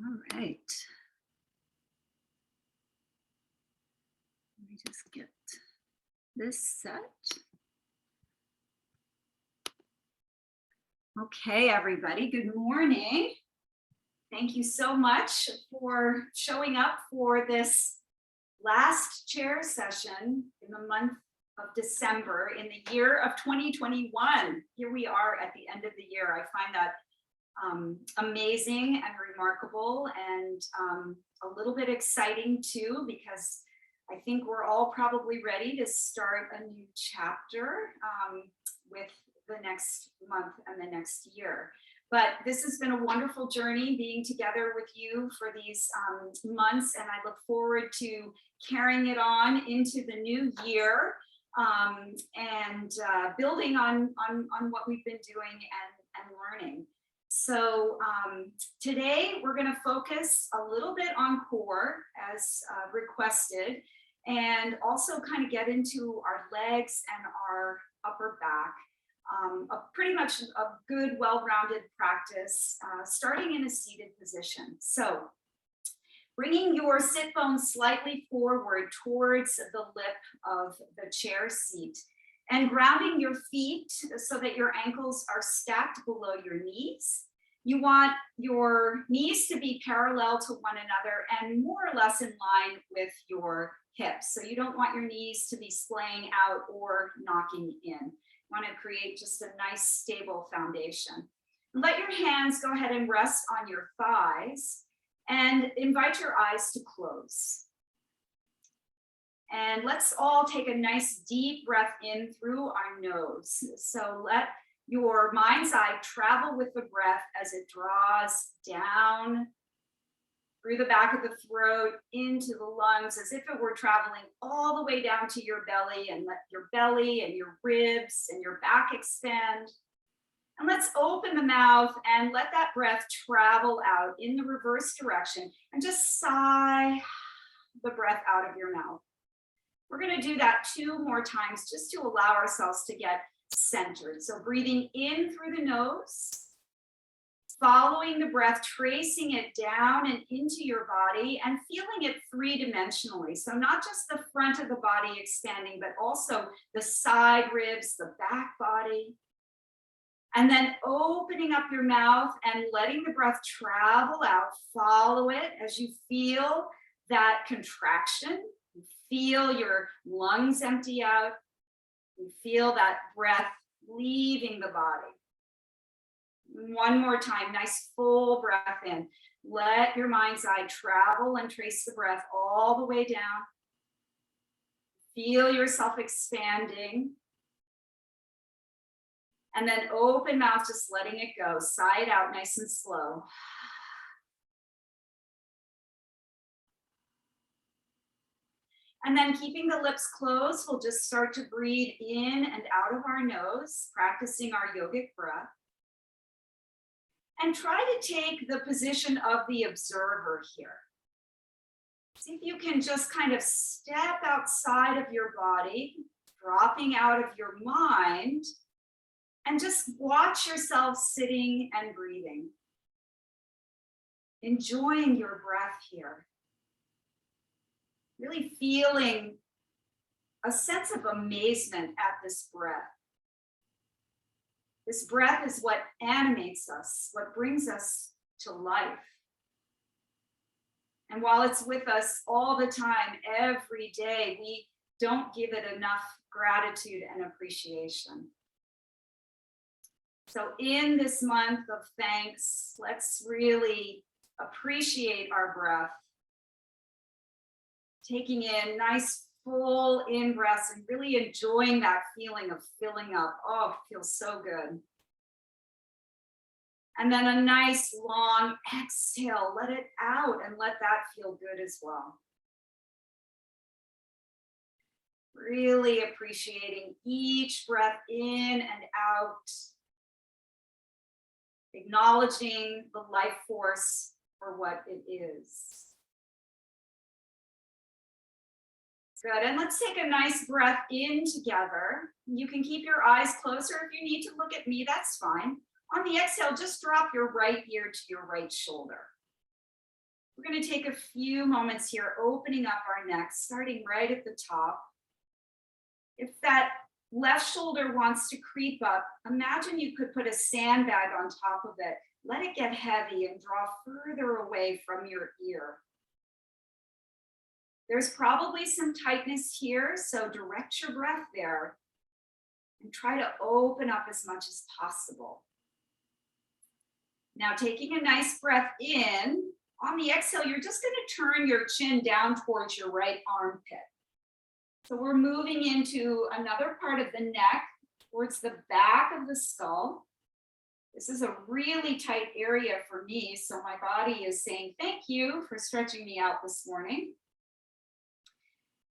All right. Let me just get this set. Okay, everybody, good morning. Thank you so much for showing up for this last chair session in the month of December in the year of 2021. Here we are at the end of the year. I find that amazing and remarkable and a little bit exciting too, because I think we're all probably ready to start a new chapter with the next month and the next year. But this has been a wonderful journey being together with you for these months, and I look forward to carrying it on into the new year and building on what we've been doing and learning. So today we're going to focus a little bit on core as requested, and also kind of get into our legs and our upper back. Pretty much a good, well-rounded practice, starting in a seated position. So bringing your sit bones slightly forward towards the lip of the chair seat and grounding your feet so that your ankles are stacked below your knees. You want your knees to be parallel to one another and more or less in line with your hips. So you don't want your knees to be splaying out or knocking in. You want to create just a nice stable foundation. Let your hands go ahead and rest on your thighs and invite your eyes to close. And let's all take a nice deep breath in through our nose. So let your mind's eye travel with the breath as it draws down through the back of the throat into the lungs, as if it were traveling all the way down to your belly, and let your belly and your ribs and your back expand. And let's open the mouth and let that breath travel out in the reverse direction, and just sigh the breath out of your mouth. We're going to do that 2 more times just to allow ourselves to get centered. So breathing in through the nose, following the breath, tracing it down and into your body and feeling it 3-dimensionally. So not just the front of the body expanding, but also the side ribs, the back body. And then opening up your mouth and letting the breath travel out. Follow it as you feel that contraction. You feel your lungs empty out. You feel that breath leaving the body. 1 more time, nice full breath in. Let your mind's eye travel and trace the breath all the way down. Feel yourself expanding. And then open mouth, just letting it go. Sigh it out nice and slow. And then keeping the lips closed, we'll just start to breathe in and out of our nose, practicing our yogic breath. And try to take the position of the observer here. See if you can just kind of step outside of your body, dropping out of your mind, and just watch yourself sitting and breathing. Enjoying your breath here. Really feeling a sense of amazement at this breath. This breath is what animates us, what brings us to life. And while it's with us all the time, every day, we don't give it enough gratitude and appreciation. So in this month of thanks, let's really appreciate our breath. Taking in nice full in breaths and really enjoying that feeling of filling up. Oh, it feels so good. And then a nice long exhale, let it out and let that feel good as well. Really appreciating each breath in and out. Acknowledging the life force for what it is. Good, and let's take a nice breath in together. You can keep your eyes closed, or if you need to look at me, that's fine. On the exhale, just drop your right ear to your right shoulder. We're going to take a few moments here, opening up our neck, starting right at the top. If that left shoulder wants to creep up, imagine you could put a sandbag on top of it. Let it get heavy and draw further away from your ear. There's probably some tightness here, so direct your breath there and try to open up as much as possible. Now, taking a nice breath in, on the exhale, you're just going to turn your chin down towards your right armpit. So we're moving into another part of the neck, towards the back of the skull. This is a really tight area for me, so my body is saying thank you for stretching me out this morning.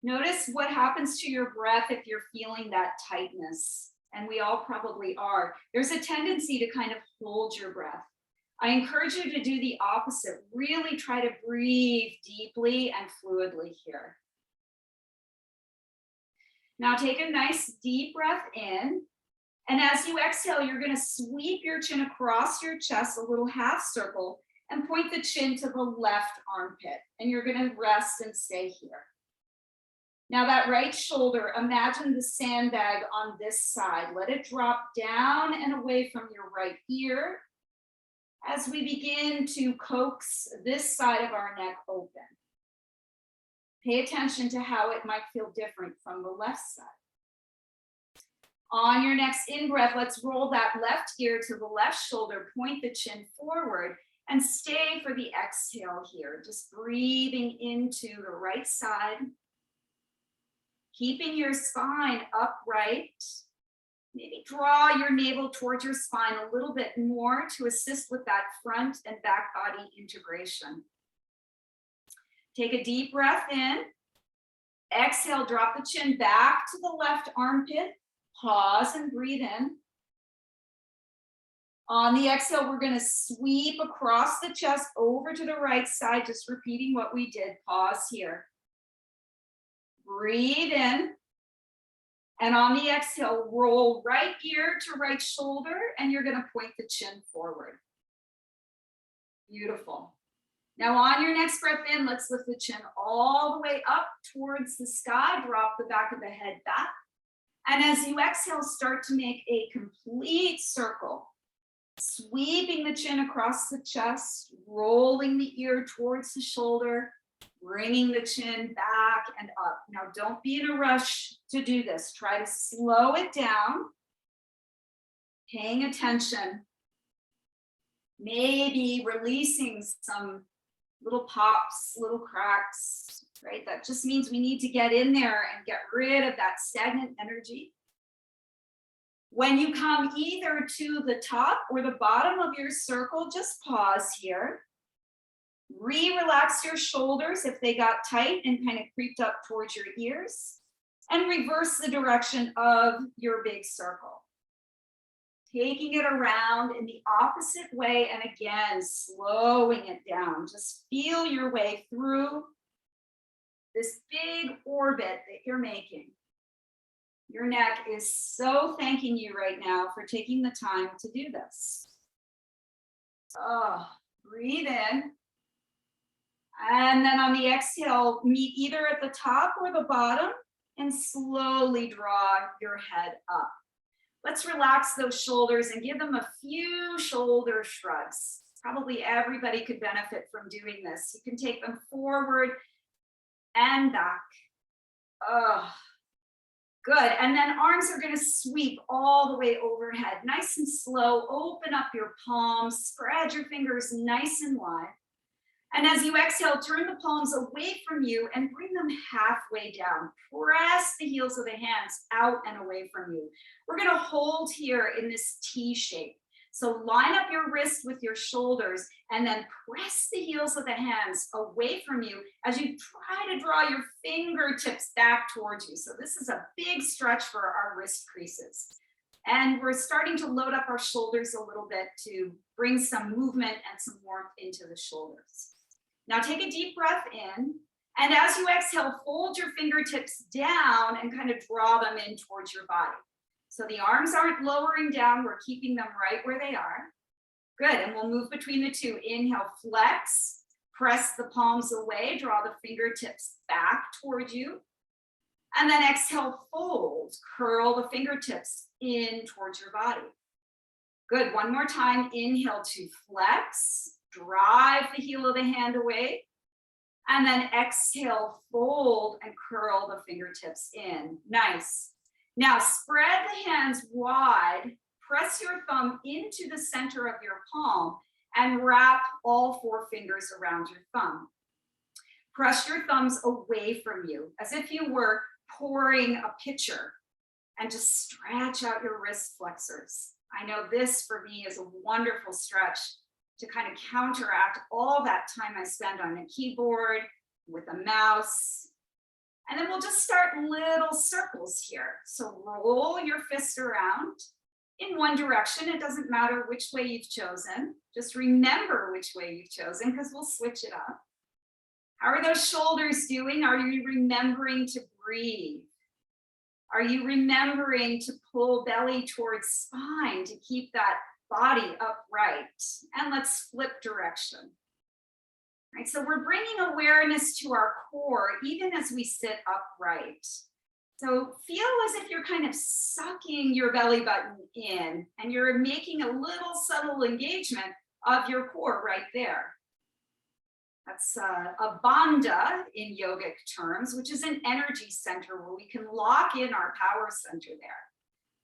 Notice what happens to your breath if you're feeling that tightness, and we all probably are. There's a tendency to kind of hold your breath. I encourage you to do the opposite. Really try to breathe deeply and fluidly here. Now take a nice deep breath in. And as you exhale, you're going to sweep your chin across your chest, a little half circle, and point the chin to the left armpit. And you're going to rest and stay here. Now that right shoulder, imagine the sandbag on this side. Let it drop down and away from your right ear as we begin to coax this side of our neck open. Pay attention to how it might feel different from the left side. On your next in-breath, let's roll that left ear to the left shoulder, point the chin forward, and stay for the exhale here. Just breathing into the right side, keeping your spine upright. Maybe draw your navel towards your spine a little bit more to assist with that front and back body integration. Take a deep breath in. Exhale, drop the chin back to the left armpit. Pause and breathe in. On the exhale, we're going to sweep across the chest over to the right side, just repeating what we did. Pause here. Breathe in. And on the exhale, roll right ear to right shoulder, and you're going to point the chin forward. Beautiful. Now on your next breath in, let's lift the chin all the way up towards the sky. Drop the back of the head back. And as you exhale, start to make a complete circle. Sweeping the chin across the chest, rolling the ear towards the shoulder, bringing the chin back and up. Now, don't be in a rush to do this. Try to slow it down, paying attention, maybe releasing some little pops, little cracks, right? That just means we need to get in there and get rid of that stagnant energy. When you come either to the top or the bottom of your circle, just pause here. Relax your shoulders if they got tight and kind of creeped up towards your ears, and reverse the direction of your big circle. Taking it around in the opposite way, and again, slowing it down. Just feel your way through this big orbit that you're making. Your neck is so thanking you right now for taking the time to do this. Oh, breathe in. And then on the exhale, meet either at the top or the bottom and slowly draw your head up. Let's relax those shoulders and give them a few shoulder shrugs. Probably everybody could benefit from doing this. You can take them forward and back. Oh, good. And then arms are going to sweep all the way overhead. Nice and slow. Open up your palms. Spread your fingers nice and wide. And as you exhale, turn the palms away from you and bring them halfway down. Press the heels of the hands out and away from you. We're going to hold here in this T shape. So line up your wrist with your shoulders and then press the heels of the hands away from you as you try to draw your fingertips back towards you. So this is a big stretch for our wrist creases. And we're starting to load up our shoulders a little bit to bring some movement and some warmth into the shoulders. Now take a deep breath in, and as you exhale, fold your fingertips down and kind of draw them in towards your body. So the arms aren't lowering down, we're keeping them right where they are. Good, and we'll move between the two. Inhale, flex, Press the palms away, draw the fingertips back toward you. And then exhale, fold, curl the fingertips in towards your body. Good, one more time, inhale to flex, drive the heel of the hand away. And then exhale, fold and curl the fingertips in. Nice. Now spread the hands wide, press your thumb into the center of your palm and wrap all 4 fingers around your thumb. Press your thumbs away from you as if you were pouring a pitcher, and just stretch out your wrist flexors. I know this for me is a wonderful stretch to kind of counteract all that time I spend on a keyboard with a mouse. And then we'll just start little circles here. So roll your fist around in one direction. It doesn't matter which way you've chosen. Just remember which way you've chosen because we'll switch it up. How are those shoulders doing? Are you remembering to breathe? Are you remembering to pull belly towards spine to keep that body upright? And let's flip direction. All right, so we're bringing awareness to our core even as we sit upright. So feel as if you're kind of sucking your belly button in and you're making a little subtle engagement of your core right there. That's a bandha in yogic terms, which is an energy center where we can lock in our power center there.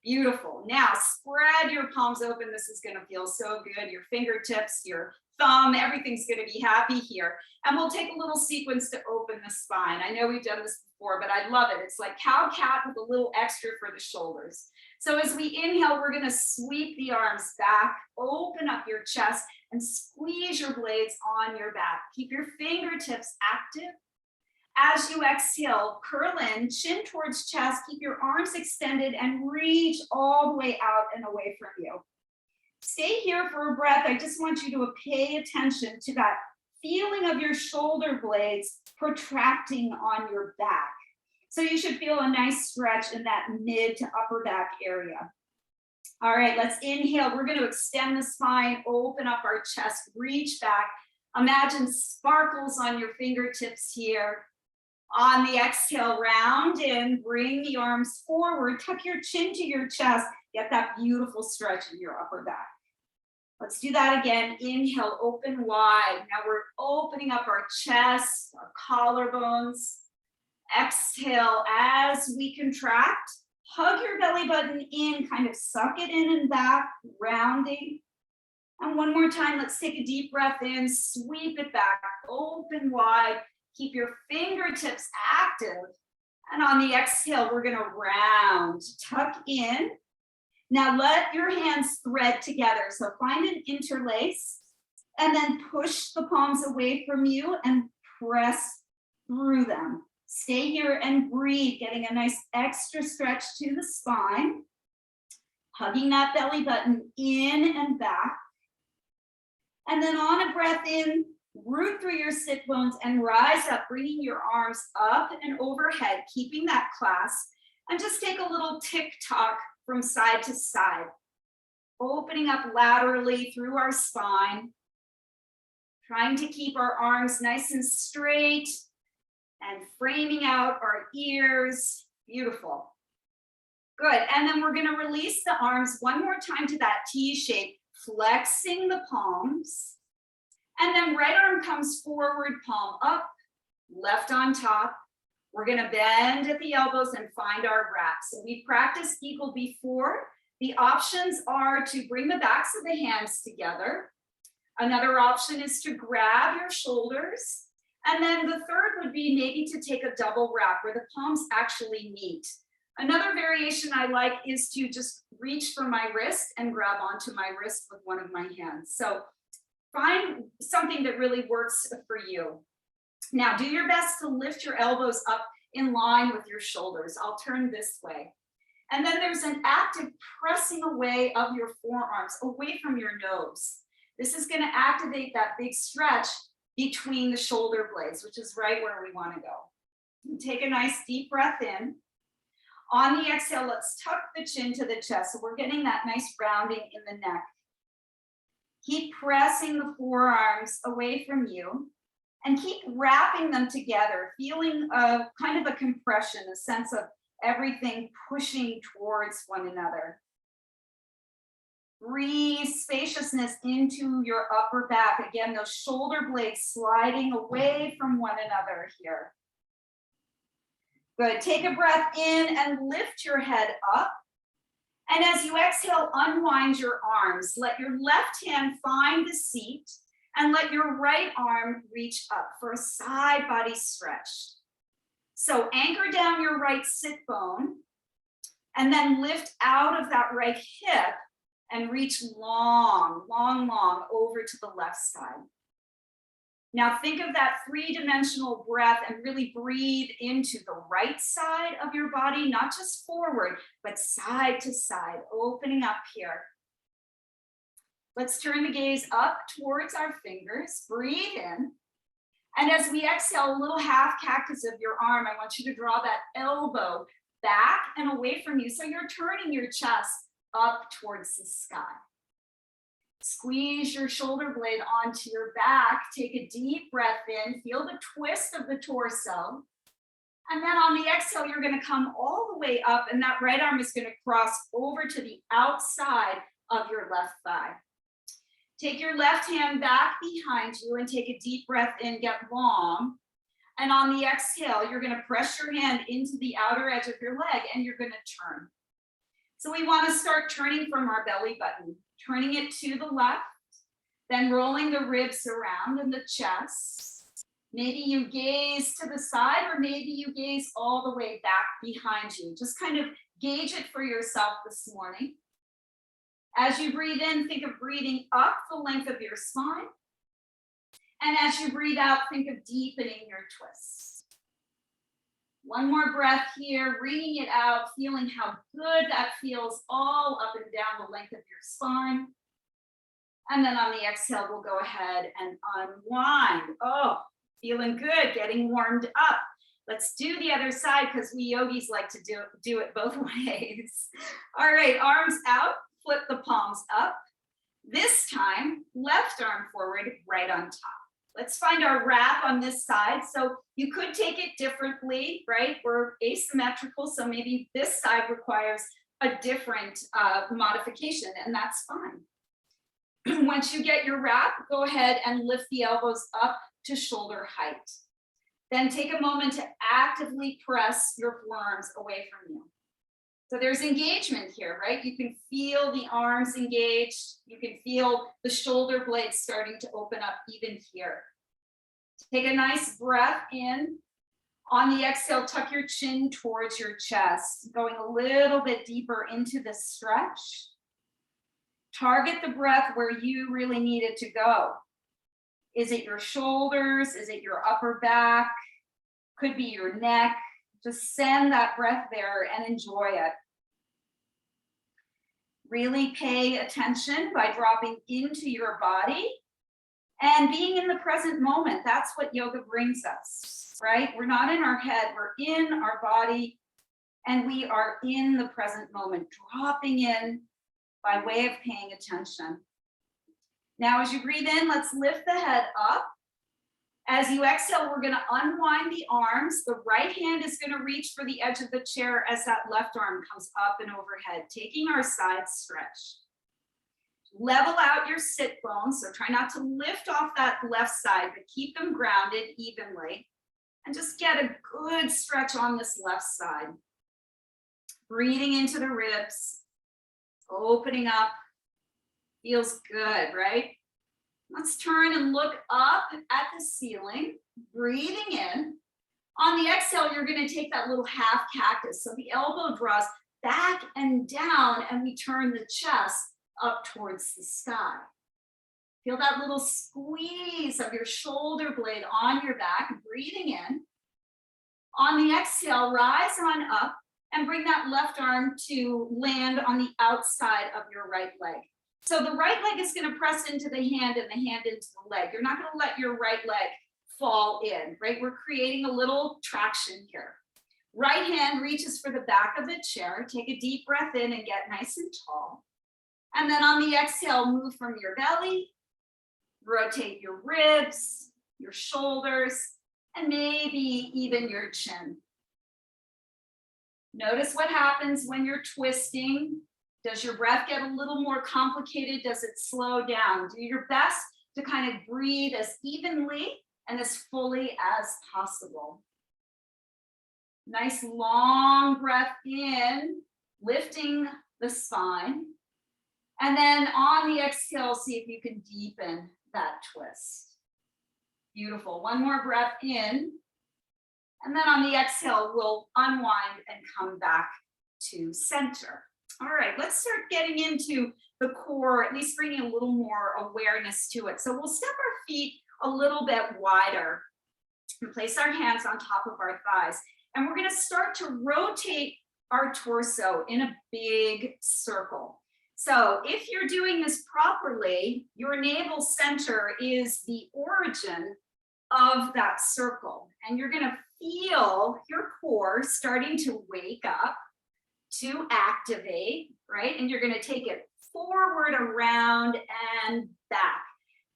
Beautiful. Now spread your palms open. This is going to feel so good. Your fingertips, your thumb, everything's going to be happy here. And we'll take a little sequence to open the spine. I know we've done this before, but I love it. It's like cow-cat with a little extra for the shoulders. So as we inhale, we're going to sweep the arms back, open up your chest, and squeeze your blades on your back. Keep your fingertips active. As you exhale, curl in, chin towards chest, keep your arms extended and reach all the way out and away from you. Stay here for a breath. I just want you to pay attention to that feeling of your shoulder blades protracting on your back. So you should feel a nice stretch in that mid to upper back area. All right, let's inhale. We're going to extend the spine, open up our chest, reach back. Imagine sparkles on your fingertips here. On the exhale, round in, bring the arms forward, tuck your chin to your chest, get that beautiful stretch in your upper back. Let's do that again. Inhale, open wide. Now we're opening up our chest, our collarbones. Exhale, as we contract, hug your belly button in, kind of suck it in and back, rounding. And one more time, let's take a deep breath in, sweep it back, open wide, keep your fingertips active. And on the exhale, we're gonna round, tuck in. Now let your hands thread together. So find an interlace and then push the palms away from you and press through them. Stay here and breathe, getting a nice extra stretch to the spine, hugging that belly button in and back. And then on a breath in, root through your sit bones and rise up, bringing your arms up and overhead, keeping that clasp, and just take a little tick-tock from side to side, opening up laterally through our spine, trying to keep our arms nice and straight, and framing out our ears. Beautiful. Good. And then we're going to release the arms one more time to that T shape, flexing the palms. And then right arm comes forward, palm up, left on top. We're going to bend at the elbows and find our wrap. So we practiced eagle before. The options are to bring the backs of the hands together. Another option is to grab your shoulders. And then the third would be maybe to take a double wrap where the palms actually meet. Another variation I like is to just reach for my wrist and grab onto my wrist with one of my hands. So find something that really works for you. Now do your best to lift your elbows up in line with your shoulders. I'll turn this way. And then there's an active pressing away of your forearms, away from your nose. This is going to activate that big stretch between the shoulder blades, which is right where we want to go. And take a nice deep breath in. On the exhale, let's tuck the chin to the chest. So we're getting that nice rounding in the neck. Keep pressing the forearms away from you. And keep wrapping them together, feeling kind of a compression, a sense of everything pushing towards one another. Breathe spaciousness into your upper back. Again, those shoulder blades sliding away from one another here. Good. Take a breath in and lift your head up. And as you exhale, unwind your arms. Let your left hand find the seat and let your right arm reach up for a side body stretch. So anchor down your right sit bone and then lift out of that right hip and reach long, long, long over to the left side. Now think of that three-dimensional breath and really breathe into the right side of your body, not just forward, but side to side, opening up here. Let's turn the gaze up towards our fingers, breathe in. And as we exhale, a little half cactus of your arm, I want you to draw that elbow back and away from you. So you're turning your chest up towards the sky. Squeeze your shoulder blade onto your back. Take a deep breath in. Feel the twist of the torso. And then on the exhale, you're going to come all the way up, and that right arm is going to cross over to the outside of your left thigh. Take your left hand back behind you and take a deep breath in. Get long. And on the exhale, you're going to press your hand into the outer edge of your leg, and you're going to turn. So we want to start turning from our belly button, turning it to the left, then rolling the ribs around in the chest. Maybe you gaze to the side, or maybe you gaze all the way back behind you. Just kind of gauge it for yourself this morning. As you breathe in, think of breathing up the length of your spine. And as you breathe out, think of deepening your twists. One more breath here, wringing it out, feeling how good that feels all up and down the length of your spine. And then on the exhale, we'll go ahead and unwind. Oh, feeling good, getting warmed up. Let's do the other side because we yogis like to do it both ways. All right, arms out, flip the palms up. This time, left arm forward, right on top. Let's find our wrap on this side. So you could take it differently, right? We're asymmetrical, so maybe this side requires a different modification, and that's fine. Once you get your wrap, go ahead and lift the elbows up to shoulder height. Then take a moment to actively press your forearms away from you. So there's engagement here, right? You can feel the arms engaged. You can feel the shoulder blades starting to open up even here. Take a nice breath in. On the exhale, tuck your chin towards your chest, going a little bit deeper into the stretch. Target the breath where you really need it to go. Is it your shoulders? Is it your upper back? Could be your neck. Just send that breath there and enjoy it. Really pay attention by dropping into your body and being in the present moment. That's what yoga brings us, right? We're not in our head, we're in our body, and we are in the present moment, dropping in by way of paying attention. Now, as you breathe in, let's lift the head up. As you exhale, we're going to unwind the arms. The right hand is going to reach for the edge of the chair as that left arm comes up and overhead, taking our side stretch. Level out your sit bones, so try not to lift off that left side, but keep them grounded evenly. And just get a good stretch on this left side. Breathing into the ribs, opening up. Feels good, right? Let's turn and look up at the ceiling, breathing in. On the exhale, you're going to take that little half cactus. So the elbow draws back and down, and we turn the chest up towards the sky. Feel that little squeeze of your shoulder blade on your back, breathing in. On the exhale, rise on up and bring that left arm to land on the outside of your right leg. So the right leg is going to press into the hand and the hand into the leg. You're not going to let your right leg fall in, right? We're creating a little traction here. Right hand reaches for the back of the chair. Take a deep breath in and get nice and tall. And then on the exhale, move from your belly, rotate your ribs, your shoulders, and maybe even your chin. Notice what happens when you're twisting. Does your breath get a little more complicated? Does it slow down? Do your best to kind of breathe as evenly and as fully as possible. Nice long breath in, lifting the spine. And then on the exhale, see if you can deepen that twist. Beautiful. One more breath in. And then on the exhale, we'll unwind and come back to center. All right, let's start getting into the core, at least bringing a little more awareness to it. So we'll step our feet a little bit wider and place our hands on top of our thighs. And we're gonna start to rotate our torso in a big circle. So if you're doing this properly, your navel center is the origin of that circle. And you're gonna feel your core starting to wake up, to activate, right? And you're gonna take it forward, around, and back.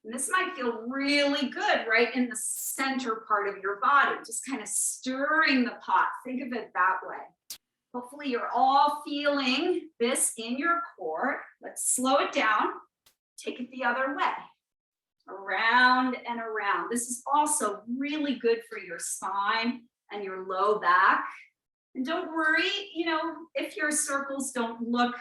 And this might feel really good right in the center part of your body, just kind of stirring the pot. Think of it that way. Hopefully you're all feeling this in your core. Let's slow it down. Take it the other way. Around and around. This is also really good for your spine and your low back. And don't worry, if your circles don't look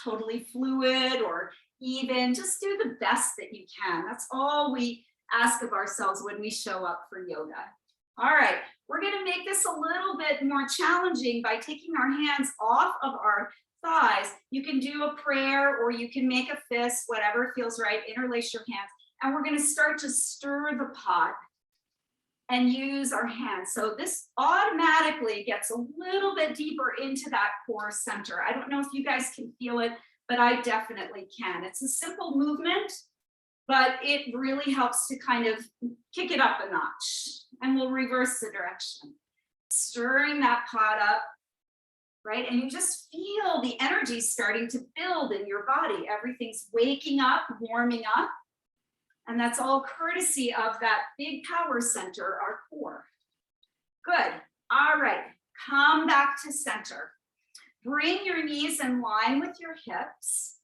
totally fluid or even, just do the best that you can. That's all we ask of ourselves when we show up for yoga. All right, we're gonna make this a little bit more challenging by taking our hands off of our thighs. You can do a prayer or you can make a fist, whatever feels right, interlace your hands. And we're gonna start to stir the pot and use our hands. So this automatically gets a little bit deeper into that core center. I don't know if you guys can feel it, but I definitely can. It's a simple movement, but it really helps to kind of kick it up a notch. And we'll reverse the direction. Stirring that pot up, right? And you just feel the energy starting to build in your body. Everything's waking up, warming up. And that's all courtesy of that big power center, our core. Good. All right. Come back to center. Bring your knees in line with your hips.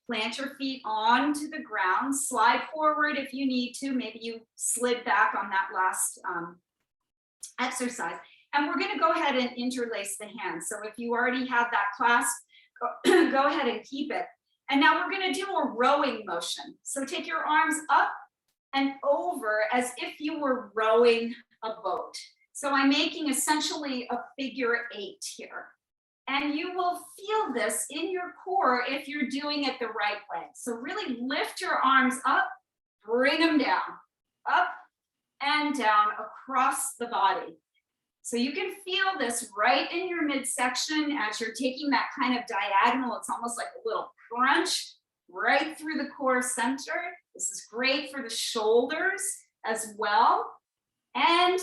Plant your feet onto the ground. Slide forward if you need to. Maybe you slid back on that last exercise. And we're going to go ahead and interlace the hands. So if you already have that clasp, go ahead and keep it. And now we're going to do a rowing motion. So take your arms up and over as if you were rowing a boat. So I'm making essentially a figure 8 here. And you will feel this in your core if you're doing it the right way. So really lift your arms up, bring them down, up and down across the body. So you can feel this right in your midsection as you're taking that kind of diagonal. It's almost like a little crunch right through the core center. This is great for the shoulders as well. And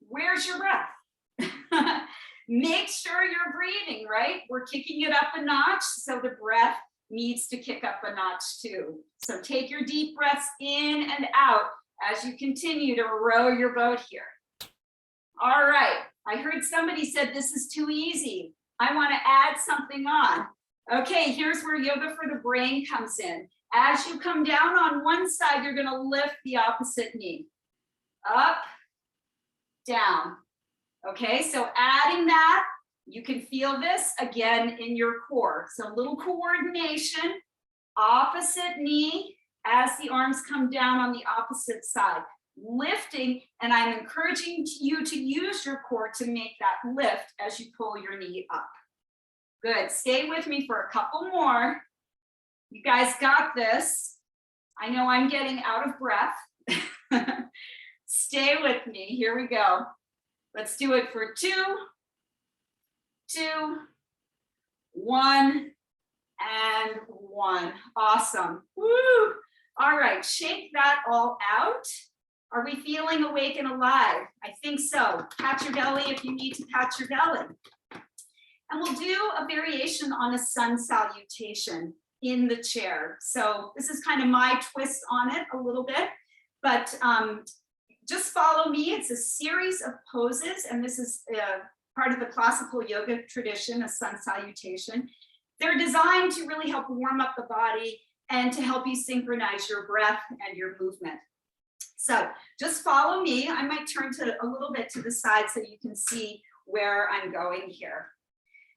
where's your breath? Make sure you're breathing, right? We're kicking it up a notch, so the breath needs to kick up a notch too. So take your deep breaths in and out as you continue to row your boat here. All right, I heard somebody said this is too easy. I want to add something on. Okay, here's where yoga for the brain comes in. As you come down on one side, you're going to lift the opposite knee. Up, down. Okay, so adding that, you can feel this again in your core. So a little coordination, opposite knee as the arms come down on the opposite side. Lifting, and I'm encouraging you to use your core to make that lift as you pull your knee up. Good, stay with me for a couple more. You guys got this. I know I'm getting out of breath. Stay with me, here we go. Let's do it for 2, 2, 1, and 1. Awesome. Woo! All right, shake that all out. Are we feeling awake and alive? I think so. Pat your belly if you need to pat your belly. And we'll do a variation on a sun salutation in the chair. So this is kind of my twist on it a little bit, but just follow me. It's a series of poses, and this is part of the classical yoga tradition, a sun salutation. They're designed to really help warm up the body and to help you synchronize your breath and your movement. So just follow me. I might turn to a little bit to the side so you can see where I'm going here.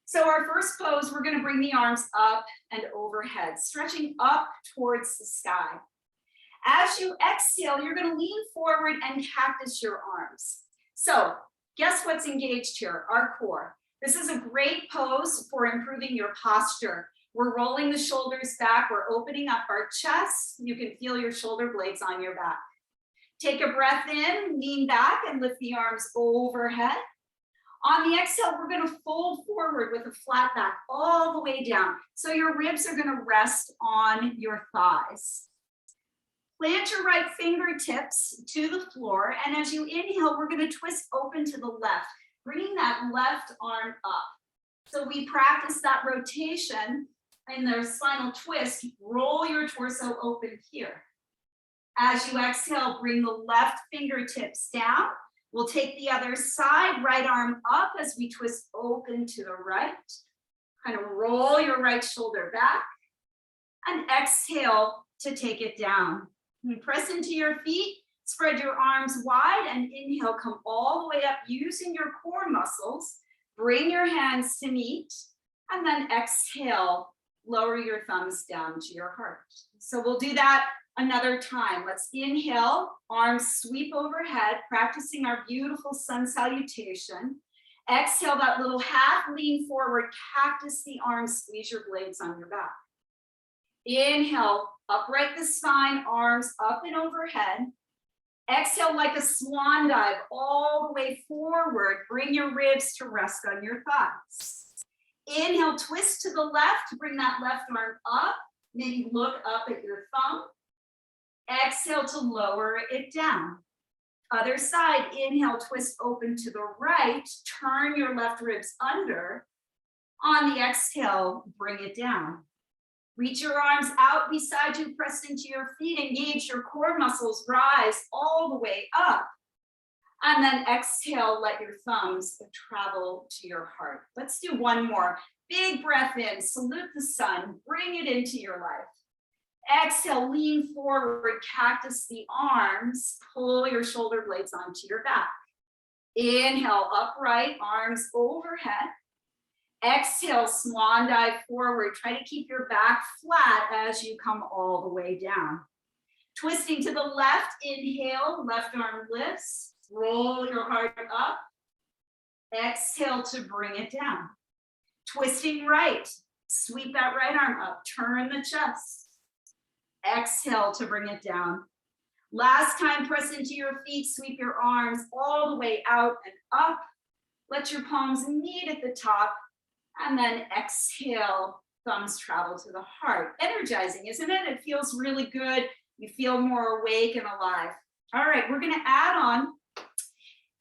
So our first pose, we're going to bring the arms up and overhead, stretching up towards the sky. As you exhale, you're going to lean forward and cactus your arms. So guess what's engaged here? Our core. This is a great pose for improving your posture. We're rolling the shoulders back. We're opening up our chest. You can feel your shoulder blades on your back. Take a breath in, lean back and lift the arms overhead. On the exhale, we're going to fold forward with a flat back all the way down. So your ribs are going to rest on your thighs. Plant your right fingertips to the floor. And as you inhale, we're going to twist open to the left, bringing that left arm up. So we practice that rotation in the spinal twist. Roll your torso open here. As you exhale, bring the left fingertips down. We'll take the other side, right arm up as we twist open to the right. Kind of roll your right shoulder back and exhale to take it down. And press into your feet, spread your arms wide and inhale, come all the way up using your core muscles. Bring your hands to meet and then exhale, lower your thumbs down to your heart. So we'll do that another time. Let's inhale, arms sweep overhead, practicing our beautiful sun salutation. Exhale, that little half lean forward, cactus the arms, squeeze your blades on your back. Inhale, upright the spine, arms up and overhead. Exhale like a swan dive all the way forward. Bring your ribs to rest on your thighs. Inhale, twist to the left, bring that left arm up. Maybe look up at your thumb. Exhale to lower it down. Other side, inhale, twist open to the right, turn your left ribs under. On the exhale, bring it down. Reach your arms out beside you, press into your feet, engage your core muscles, rise all the way up. And then exhale, let your thumbs travel to your heart. Let's do one more. Big breath in, salute the sun, bring it into your life. Exhale, lean forward, cactus the arms, pull your shoulder blades onto your back. Inhale, upright, arms overhead. Exhale, swan dive forward. Try to keep your back flat as you come all the way down. Twisting to the left, inhale, left arm lifts, roll your heart up. Exhale to bring it down. Twisting right, sweep that right arm up, turn the chest. Exhale to bring it down. Last time, press into your feet, sweep your arms all the way out and up. Let your palms meet at the top, and then exhale, thumbs travel to the heart. Energizing, isn't it? It feels really good. You feel more awake and alive. All right, we're going to add on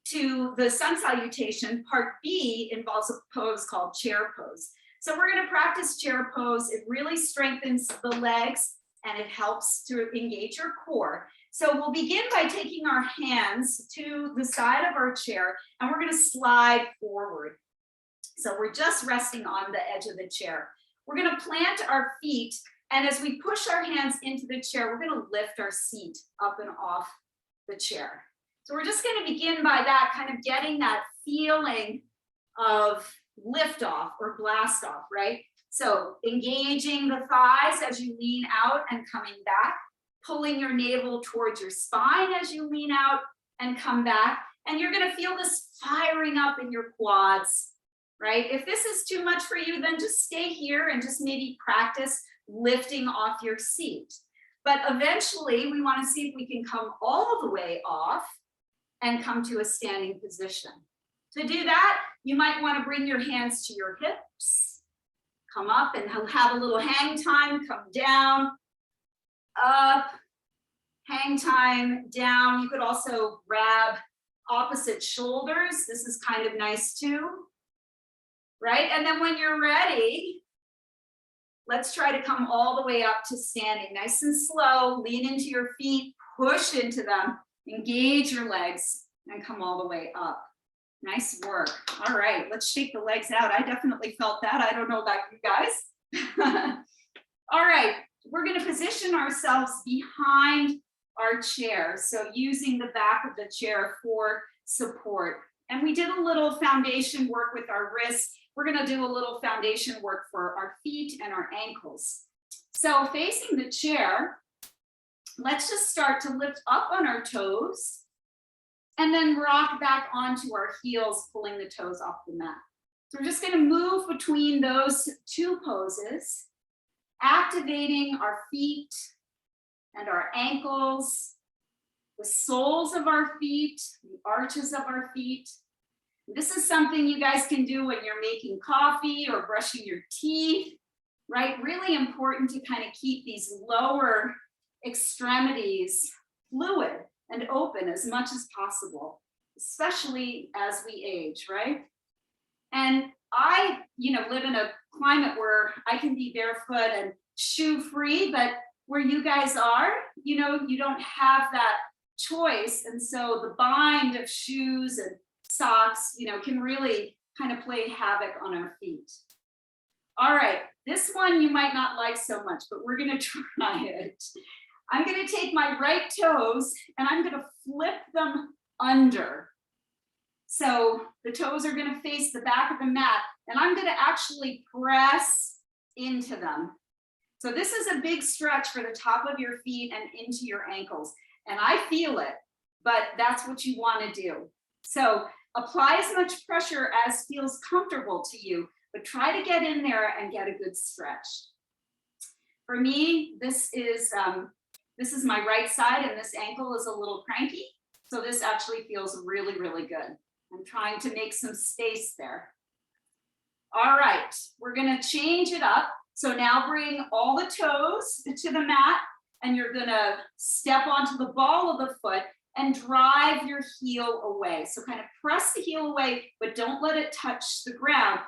to the sun salutation. Part B involves a pose called chair pose. So we're going to practice chair pose. It really strengthens the legs and it helps to engage your core. So we'll begin by taking our hands to the side of our chair and we're going to slide forward. So we're just resting on the edge of the chair. We're going to plant our feet, and as we push our hands into the chair, we're going to lift our seat up and off the chair. So we're just going to begin by that, kind of getting that feeling of lift off or blast off, right? So engaging the thighs as you lean out and coming back, pulling your navel towards your spine as you lean out and come back. And you're going to feel this firing up in your quads, right? If this is too much for you, then just stay here and just maybe practice lifting off your seat. But eventually we want to see if we can come all the way off and come to a standing position. To do that, you might want to bring your hands to your hips, come up and have a little hang time, come down, up, hang time, down. You could also grab opposite shoulders. This is kind of nice too, right? And then when you're ready, let's try to come all the way up to standing, nice and slow. Lean into your feet, push into them. Engage your legs and come all the way up. Nice work. All right, let's shake the legs out. I definitely felt that. I don't know about you guys. All right, we're going to position ourselves behind our chair. So using the back of the chair for support. And we did a little foundation work with our wrists. We're going to do a little foundation work for our feet and our ankles. So facing the chair, let's just start to lift up on our toes and then rock back onto our heels, pulling the toes off the mat. So we're just going to move between those two poses, activating our feet and our ankles, the soles of our feet, the arches of our feet. This is something you guys can do when you're making coffee or brushing your teeth, right? Really important to kind of keep these lower extremities fluid and open as much as possible, especially as we age, right? And I, live in a climate where I can be barefoot and shoe free, but where you guys are, you don't have that choice. And so the bind of shoes and socks, can really kind of play havoc on our feet. All right, this one you might not like so much, but we're going to try it. I'm going to take my right toes and I'm going to flip them under. So the toes are going to face the back of the mat and I'm going to actually press into them. So this is a big stretch for the top of your feet and into your ankles. And I feel it, but that's what you want to do. So apply as much pressure as feels comfortable to you, but try to get in there and get a good stretch. For me, this is my right side and this ankle is a little cranky. So this actually feels really, really good. I'm trying to make some space there. All right, we're gonna change it up. So now bring all the toes to the mat and you're gonna step onto the ball of the foot and drive your heel away. So kind of press the heel away, but don't let it touch the ground.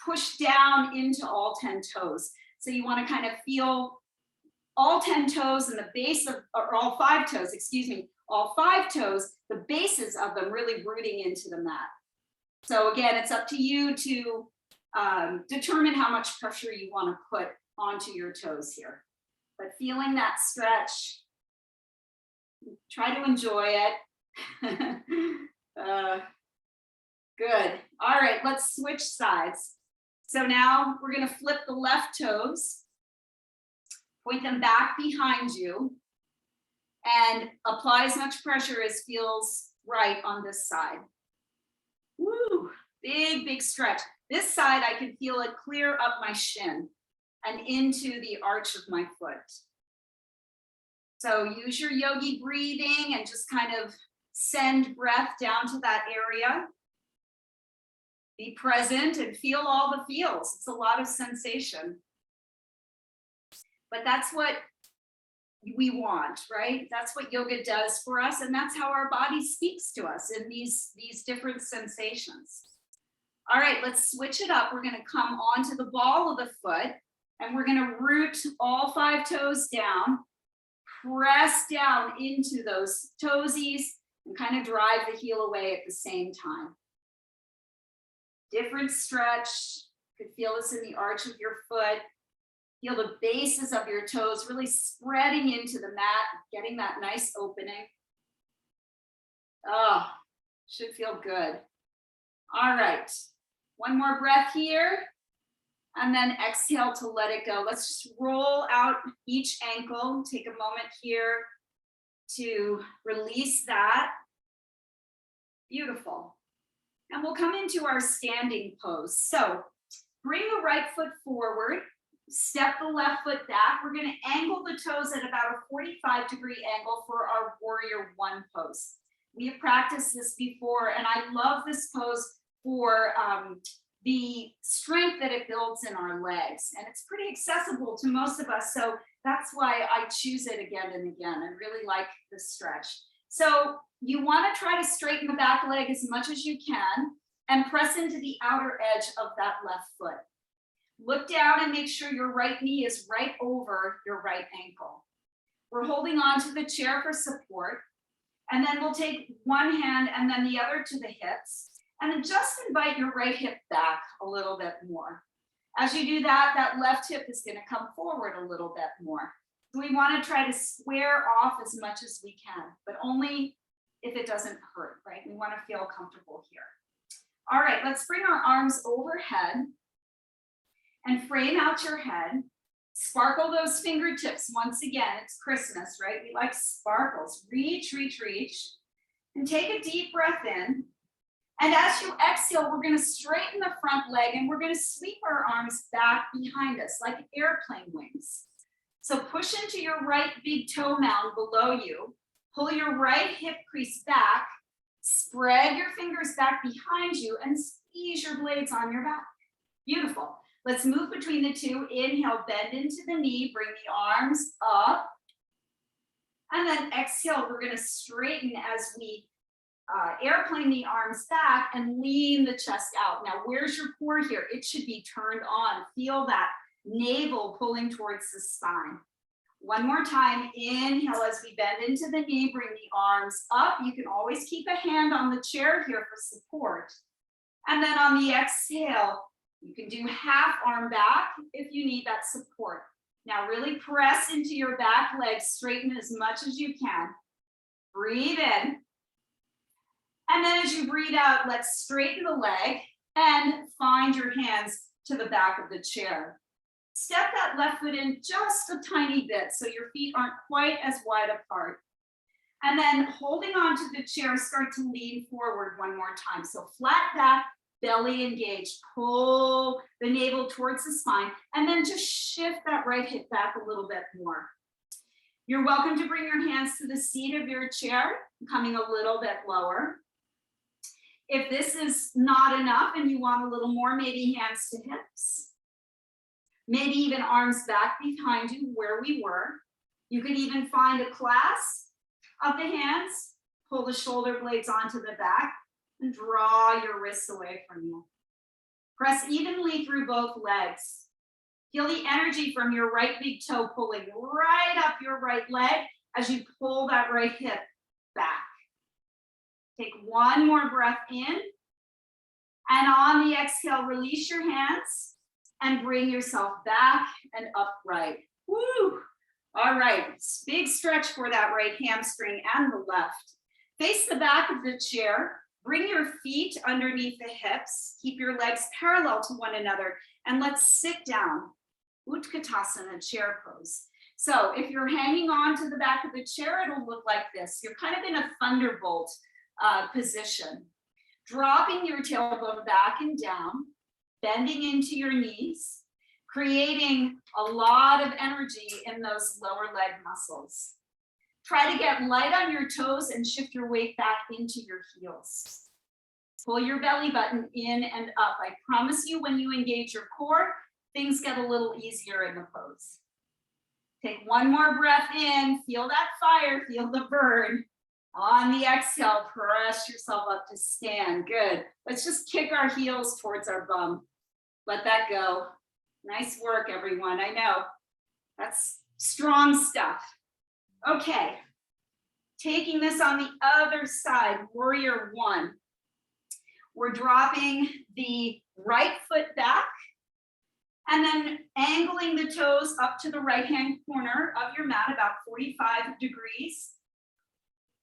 Push down into all 10 toes. So you wanna kind of feel all 10 toes and the base of, or all 5 toes, all 5 toes, the bases of them really rooting into the mat. So again, it's up to you to determine how much pressure you want to put onto your toes here. But feeling that stretch, try to enjoy it. Good. All right, let's switch sides. So now we're going to flip the left toes, point them back behind you, and apply as much pressure as feels right on this side. Woo, big, big stretch. This side, I can feel it clear up my shin and into the arch of my foot. So use your yogi breathing and just kind of send breath down to that area. Be present and feel all the feels. It's a lot of sensation. But that's what we want, right? That's what yoga does for us. And that's how our body speaks to us in these different sensations. All right, let's switch it up. We're going to come onto the ball of the foot and we're going to root all 5 toes down, press down into those toesies and kind of drive the heel away at the same time. Different stretch. You could feel this in the arch of your foot. Feel the bases of your toes really spreading into the mat, getting that nice opening. Oh, should feel good. All right, one more breath here, and then exhale to let it go. Let's just roll out each ankle. Take a moment here to release that. Beautiful. And we'll come into our standing pose. So bring the right foot forward. Step the left foot back. We're going to angle the toes at about a 45-degree angle for our warrior 1 pose. We have practiced this before, and I love this pose for the strength that it builds in our legs. And it's pretty accessible to most of us, so that's why I choose it again and again. I really like this stretch. So you want to try to straighten the back leg as much as you can and press into the outer edge of that left foot. Look down and make sure your right knee is right over your right ankle. We're holding on to the chair for support. And then we'll take one hand and then the other to the hips. And then just invite your right hip back a little bit more. As you do that, that left hip is going to come forward a little bit more. So we want to try to square off as much as we can, but only if it doesn't hurt, right? We want to feel comfortable here. All right, let's bring our arms overhead and frame out your head. Sparkle those fingertips. Once again, it's Christmas, right? We like sparkles. Reach, reach, reach. And take a deep breath in. And as you exhale, we're going to straighten the front leg and we're going to sweep our arms back behind us like airplane wings. So push into your right big toe mound below you. Pull your right hip crease back. Spread your fingers back behind you and squeeze your blades on your back. Beautiful. Let's move between the two. Inhale, bend into the knee, bring the arms up. And then exhale, we're going to straighten as we airplane the arms back and lean the chest out. Now, where's your core here? It should be turned on. Feel that navel pulling towards the spine. One more time, inhale as we bend into the knee, bring the arms up. You can always keep a hand on the chair here for support. And then on the exhale, you can do half arm back if you need that support. Now really press into your back leg, straighten as much as you can. Breathe in. And then as you breathe out, let's straighten the leg and find your hands to the back of the chair. Step that left foot in just a tiny bit so your feet aren't quite as wide apart. And then holding on to the chair, start to lean forward one more time. So flat back, belly engaged, pull the navel towards the spine, and then just shift that right hip back a little bit more. You're welcome to bring your hands to the seat of your chair, coming a little bit lower. If this is not enough and you want a little more, maybe hands to hips. Maybe even arms back behind you where we were. You could even find a clasp of the hands, pull the shoulder blades onto the back, and draw your wrists away from you. Press evenly through both legs. Feel the energy from your right big toe pulling right up your right leg as you pull that right hip back. Take one more breath in. And on the exhale, release your hands and bring yourself back and upright. Woo! All right, big stretch for that right hamstring and the left. Face the back of the chair. Bring your feet underneath the hips. Keep your legs parallel to one another. And let's sit down. Utkatasana, chair pose. So if you're hanging on to the back of the chair, it'll look like this. You're kind of in a thunderbolt position. Dropping your tailbone back and down, bending into your knees, creating a lot of energy in those lower leg muscles. Try to get light on your toes and shift your weight back into your heels. Pull your belly button in and up. I promise you, when you engage your core, things get a little easier in the pose. Take one more breath in, feel that fire, feel the burn. On the exhale, press yourself up to stand. Good. Let's just kick our heels towards our bum. Let that go. Nice work, everyone. I know that's strong stuff. Okay. Taking this on the other side, warrior one. We're dropping the right foot back and then angling the toes up to the right-hand corner of your mat, about 45 degrees.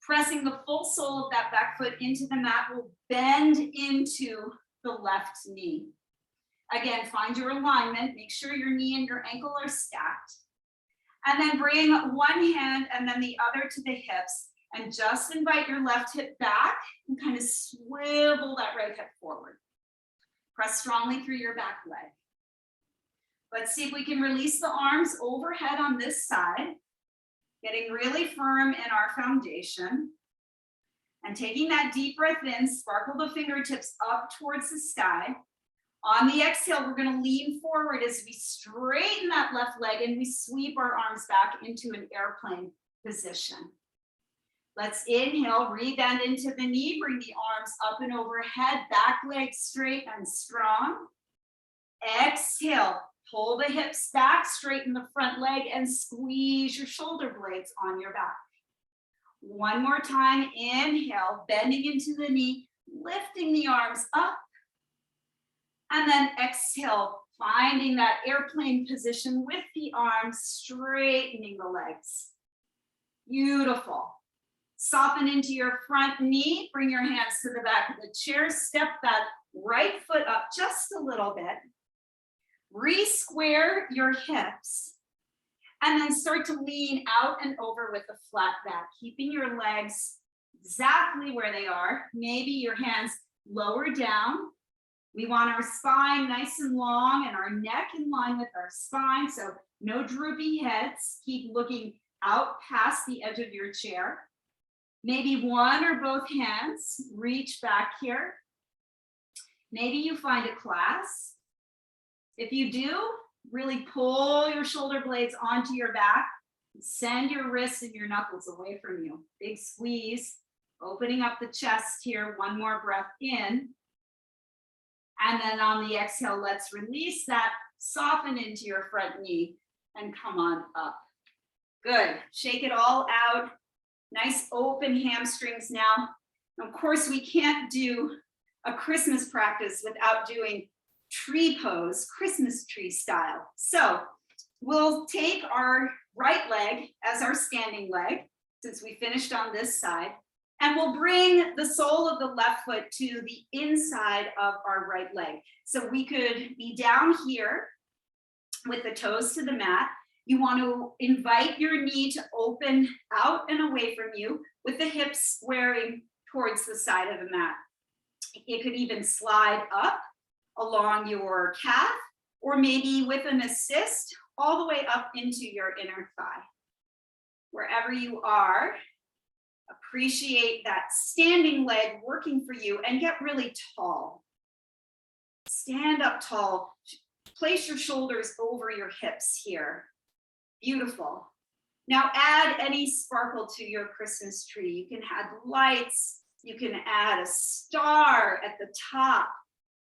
Pressing the full sole of that back foot into the mat will bend into the left knee. Again, find your alignment. Make sure your knee and your ankle are stacked. And then bring one hand and then the other to the hips. And just invite your left hip back and kind of swivel that right hip forward. Press strongly through your back leg. Let's see if we can release the arms overhead on this side. Getting really firm in our foundation. And taking that deep breath in, sparkle the fingertips up towards the sky. On the exhale, we're going to lean forward as we straighten that left leg and we sweep our arms back into an airplane position. Let's inhale, rebend into the knee, bring the arms up and overhead, back leg straight and strong. Exhale, pull the hips back, straighten the front leg and squeeze your shoulder blades on your back. One more time, inhale, bending into the knee, lifting the arms up. And then exhale, finding that airplane position with the arms, straightening the legs. Beautiful. Soften into your front knee, bring your hands to the back of the chair, step that right foot up just a little bit. Re-square your hips, and then start to lean out and over with a flat back, keeping your legs exactly where they are. Maybe your hands lower down. We want our spine nice and long and our neck in line with our spine, so no droopy heads. Keep looking out past the edge of your chair. Maybe one or both hands reach back here. Maybe you find a clasp. If you do, really pull your shoulder blades onto your back. Send your wrists and your knuckles away from you. Big squeeze, opening up the chest here. One more breath in. And then on the exhale, let's release that. Soften into your front knee and come on up. Good. Shake it all out. Nice open hamstrings now. Of course, we can't do a Christmas practice without doing tree pose, Christmas tree style. So we'll take our right leg as our standing leg, since we finished on this side, and we'll bring the sole of the left foot to the inside of our right leg. So we could be down here with the toes to the mat. You want to invite your knee to open out and away from you with the hips squaring towards the side of the mat. It could even slide up along your calf, or maybe with an assist all the way up into your inner thigh. Wherever you are, appreciate that standing leg working for you and get really tall. Stand up tall. Place your shoulders over your hips here. Beautiful. Now add any sparkle to your Christmas tree. You can add lights. You can add a star at the top.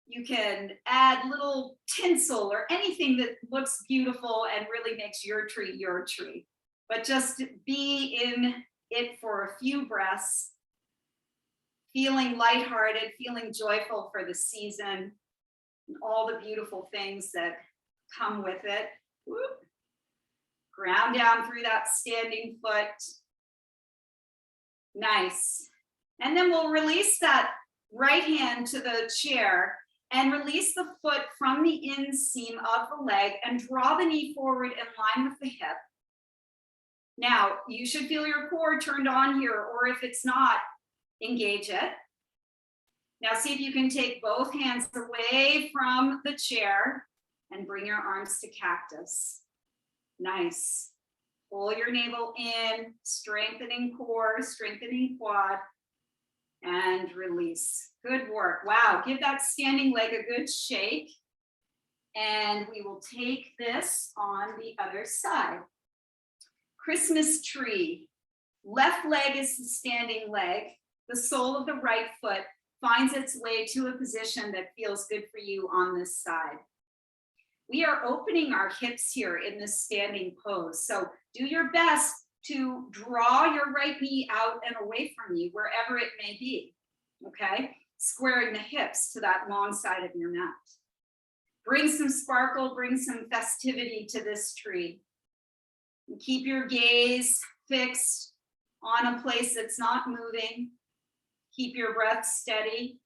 You can add little tinsel or anything that looks beautiful and really makes your tree. But just be in it for a few breaths, feeling lighthearted, feeling joyful for the season, and all the beautiful things that come with it. Whoop. Ground down through that standing foot. Nice. And then we'll release that right hand to the chair and release the foot from the inseam of the leg and draw the knee forward in line with the hip. Now, you should feel your core turned on here, or if it's not, engage it. Now see if you can take both hands away from the chair and bring your arms to cactus. Nice. Pull your navel in, strengthening core, strengthening quad, and release. Good work. Wow, give that standing leg a good shake. And we will take this on the other side. Christmas tree. Left leg is the standing leg. The sole of the right foot finds its way to a position that feels good for you on this side. We are opening our hips here in this standing pose. So do your best to draw your right knee out and away from you, wherever it may be, okay? Squaring the hips to that long side of your mat. Bring some sparkle, bring some festivity to this tree. And keep your gaze fixed on a place that's not moving. Keep your breath steady.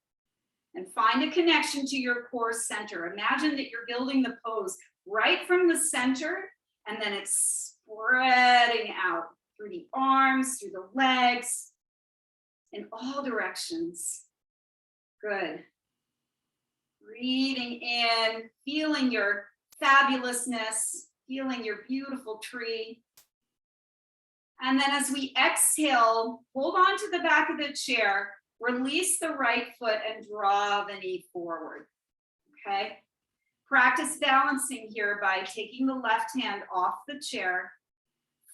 And find a connection to your core center. Imagine that you're building the pose right from the center, and then it's spreading out through the arms, through the legs, in all directions. Good. Breathing in, feeling your fabulousness, feeling your beautiful tree. And then as we exhale, hold on to the back of the chair. Release the right foot and draw the knee forward, okay? Practice balancing here by taking the left hand off the chair,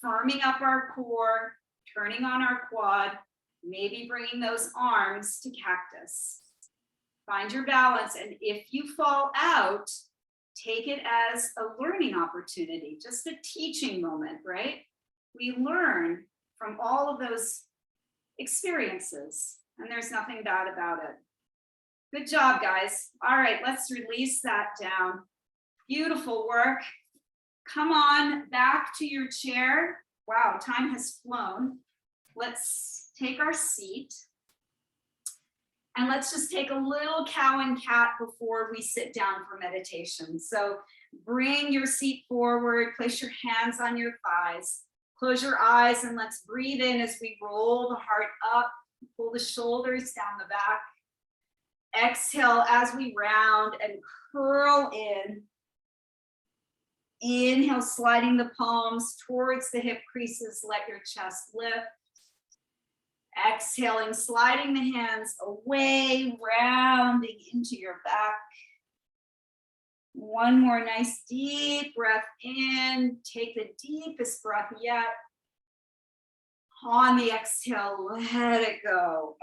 firming up our core, turning on our quad, maybe bringing those arms to cactus. Find your balance, and if you fall out, take it as a learning opportunity, just a teaching moment, right? We learn from all of those experiences, and there's nothing bad about it. Good job, guys. All right, let's release that down. Beautiful work. Come on back to your chair. Wow, time has flown. Let's take our seat. And let's just take a little cow and cat before we sit down for meditation. So bring your seat forward, place your hands on your thighs, close your eyes, and let's breathe in as we roll the heart up, pull the shoulders down the back. Exhale as we round and curl in. Inhale, sliding the palms towards the hip creases, let your chest lift. Exhaling, sliding the hands away, rounding into your back. One more nice deep breath in. Take the deepest breath yet. On the exhale, let it go.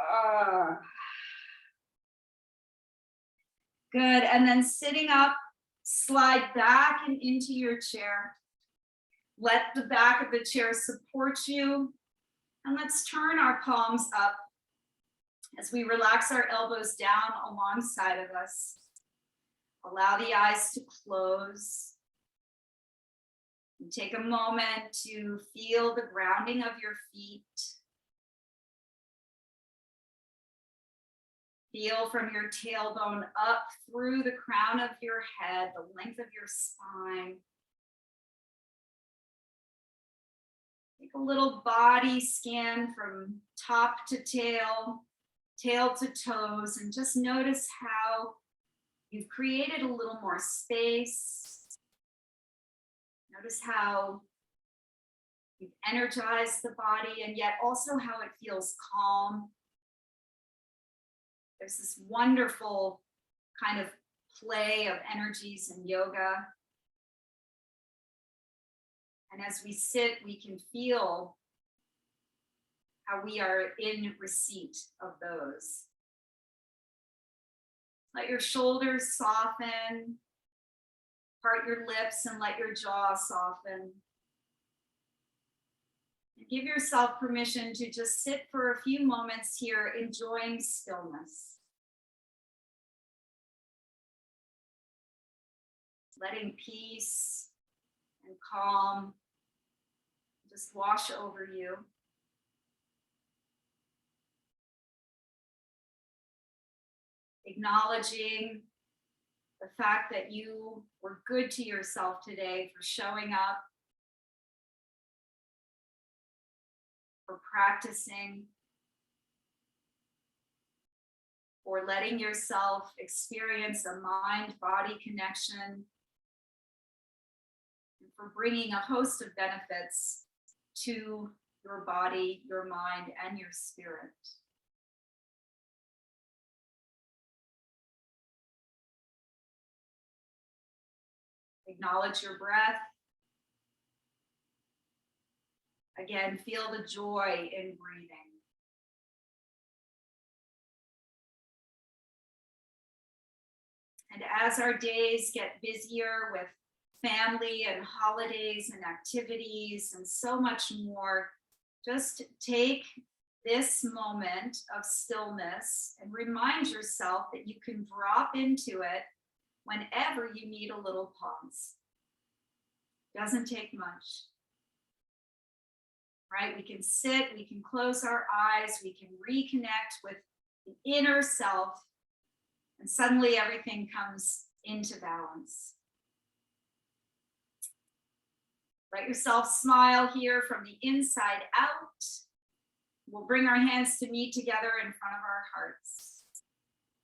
Good, and then sitting up, slide back and into your chair. Let the back of the chair support you. And let's turn our palms up as we relax our elbows down alongside of us. Allow the eyes to close. And take a moment to feel the grounding of your feet. Feel from your tailbone up through the crown of your head, the length of your spine. Take a little body scan from top to tail, tail to toes, and just notice how you've created a little more space. Notice how you've energized the body and yet also how it feels calm. There's this wonderful kind of play of energies in yoga. And as we sit, we can feel how we are in receipt of those. Let your shoulders soften, part your lips and let your jaw soften. And give yourself permission to just sit for a few moments here, enjoying stillness. Letting peace and calm just wash over you. Acknowledging the fact that you were good to yourself today for showing up, for practicing, for letting yourself experience a mind-body connection, and for bringing a host of benefits to your body, your mind, and your spirit. Acknowledge your breath. Again, feel the joy in breathing. And as our days get busier with family and holidays and activities and so much more, just take this moment of stillness and remind yourself that you can drop into it whenever you need a little pause. Doesn't take much. Right? We can sit, we can close our eyes, we can reconnect with the inner self, and suddenly everything comes into balance. Let yourself smile here from the inside out. We'll bring our hands to meet together in front of our hearts.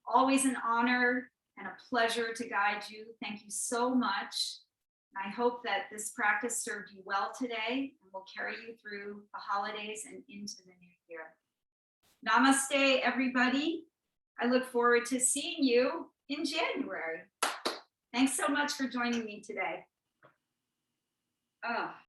Always an honor and a pleasure to guide you. Thank you so much. I hope that this practice served you well today and will carry you through the holidays and into the new year. Namaste, everybody. I look forward to seeing you in January. Thanks so much for joining me today.